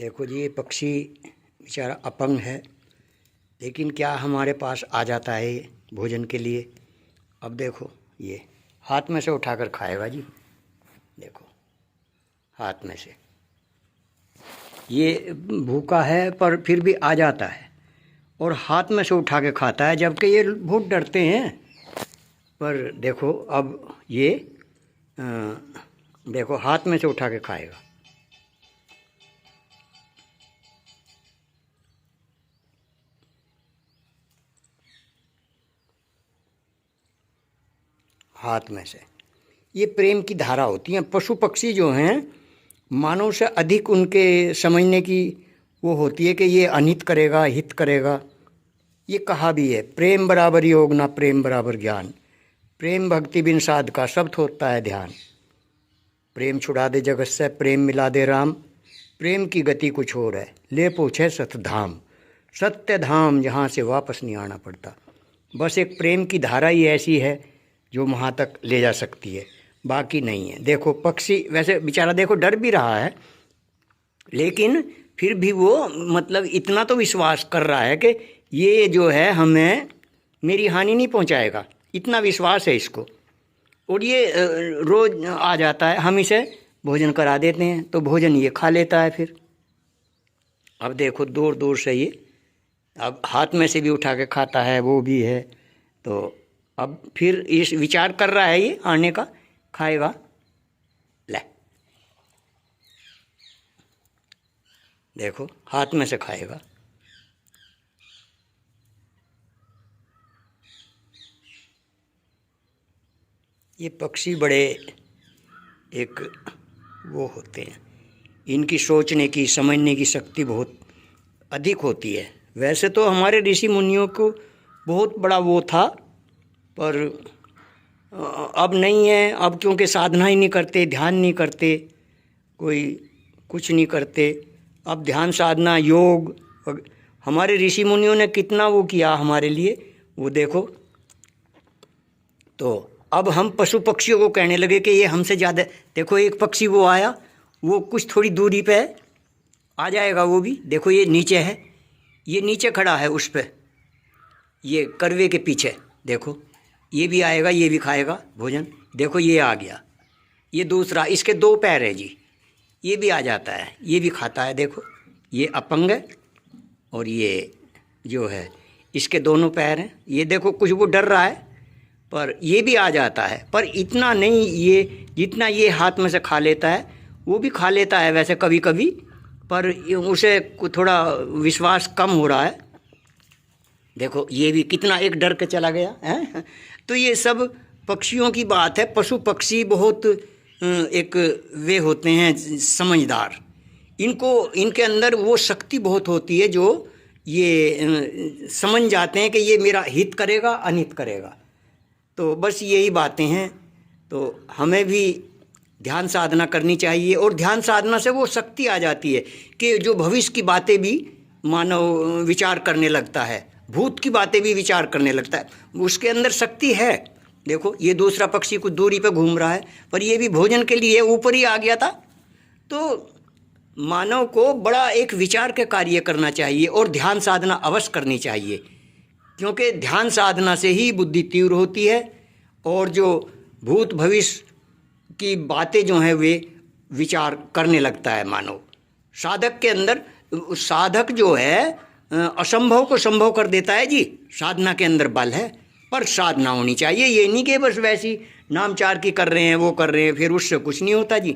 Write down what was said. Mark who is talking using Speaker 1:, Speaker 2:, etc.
Speaker 1: देखो जी, ये पक्षी बेचारा अपंग है, लेकिन क्या हमारे पास आ जाता है ये भोजन के लिए। अब देखो, ये हाथ में से उठाकर खाएगा जी। देखो, हाथ में से ये भूखा है पर फिर भी आ जाता है और हाथ में से उठा के खाता है, जबकि ये बहुत डरते हैं। पर देखो, अब ये देखो हाथ में से उठा के खाएगा। हाथ में से ये प्रेम की धारा होती है। पशु पक्षी जो हैं, मानव से अधिक उनके समझने की वो होती है कि ये अनित करेगा, हित करेगा। ये कहा भी है, प्रेम बराबर योग ना प्रेम बराबर ज्ञान, प्रेम भक्ति बिन साध का सब थोता है ध्यान। प्रेम छुड़ा दे जगत से, प्रेम मिला दे राम, प्रेम की गति कुछ और है, ले पूछे सतधाम, सत्य धाम जहाँ से वापस नहीं आना पड़ता। बस एक प्रेम की धारा ही ऐसी है जो वहाँ तक ले जा सकती है, बाकी नहीं है। देखो पक्षी वैसे बेचारा देखो डर भी रहा है, लेकिन फिर भी वो मतलब इतना तो विश्वास कर रहा है कि ये जो है हमें मेरी हानि नहीं पहुँचाएगा, इतना विश्वास है इसको। और ये रोज़ आ जाता है, हम इसे भोजन करा देते हैं तो भोजन ये खा लेता है फिर। अब देखो दूर दूर से ये अब हाथ में से भी उठा के खाता है, वो भी है। तो अब फिर इस विचार कर रहा है ये आने का, खाएगा। ले देखो, हाथ में से खाएगा। ये पक्षी बड़े एक वो होते हैं, इनकी सोचने की समझने की शक्ति बहुत अधिक होती है। वैसे तो हमारे ऋषि मुनियों को बहुत बड़ा वो था, पर अब नहीं है। अब क्योंकि साधना ही नहीं करते, ध्यान नहीं करते, कोई कुछ नहीं करते। अब ध्यान साधना योग हमारे ऋषि मुनियों ने कितना वो किया हमारे लिए, वो देखो। तो अब हम पशु पक्षियों को कहने लगे कि ये हमसे ज़्यादा। देखो एक पक्षी वो आया, वो कुछ थोड़ी दूरी पे आ जाएगा वो भी। देखो ये नीचे है, ये नीचे खड़ा है उस पे, ये करवे के पीछे। देखो ये भी आएगा, ये भी खाएगा भोजन। देखो ये आ गया, ये दूसरा, इसके दो पैर है जी, ये भी आ जाता है, ये भी खाता है। देखो ये अपंग है और ये जो है इसके दोनों पैर हैं। ये देखो कुछ वो डर रहा है, पर ये भी आ जाता है, पर इतना नहीं ये जितना ये हाथ में से खा लेता है। वो भी खा लेता है वैसे कभी कभी, पर उसे थोड़ा विश्वास कम हो रहा है। देखो ये भी कितना एक डर के चला गया है। तो ये सब पक्षियों की बात है। पशु पक्षी बहुत एक वे होते हैं समझदार, इनको इनके अंदर वो शक्ति बहुत होती है जो ये समझ जाते हैं कि ये मेरा हित करेगा अनित करेगा। तो बस यही बातें हैं। तो हमें भी ध्यान साधना करनी चाहिए, और ध्यान साधना से वो शक्ति आ जाती है कि जो भविष्य की बातें भी मानव विचार करने लगता है, भूत की बातें भी विचार करने लगता है, उसके अंदर शक्ति है। देखो ये दूसरा पक्षी कुछ दूरी पे घूम रहा है, पर ये भी भोजन के लिए ऊपर ही आ गया था। तो मानव को बड़ा एक विचार के कार्य करना चाहिए और ध्यान साधना अवश्य करनी चाहिए, क्योंकि ध्यान साधना से ही बुद्धि तीव्र होती है और जो भूत भविष्य की बातें जो हैं वे विचार करने लगता है मानव। साधक के अंदर, साधक जो है असंभव को संभव कर देता है जी। साधना के अंदर बल है, पर साधना होनी चाहिए। ये नहीं कि बस वैसी नामचार की कर रहे हैं, वो कर रहे हैं, फिर उससे कुछ नहीं होता जी।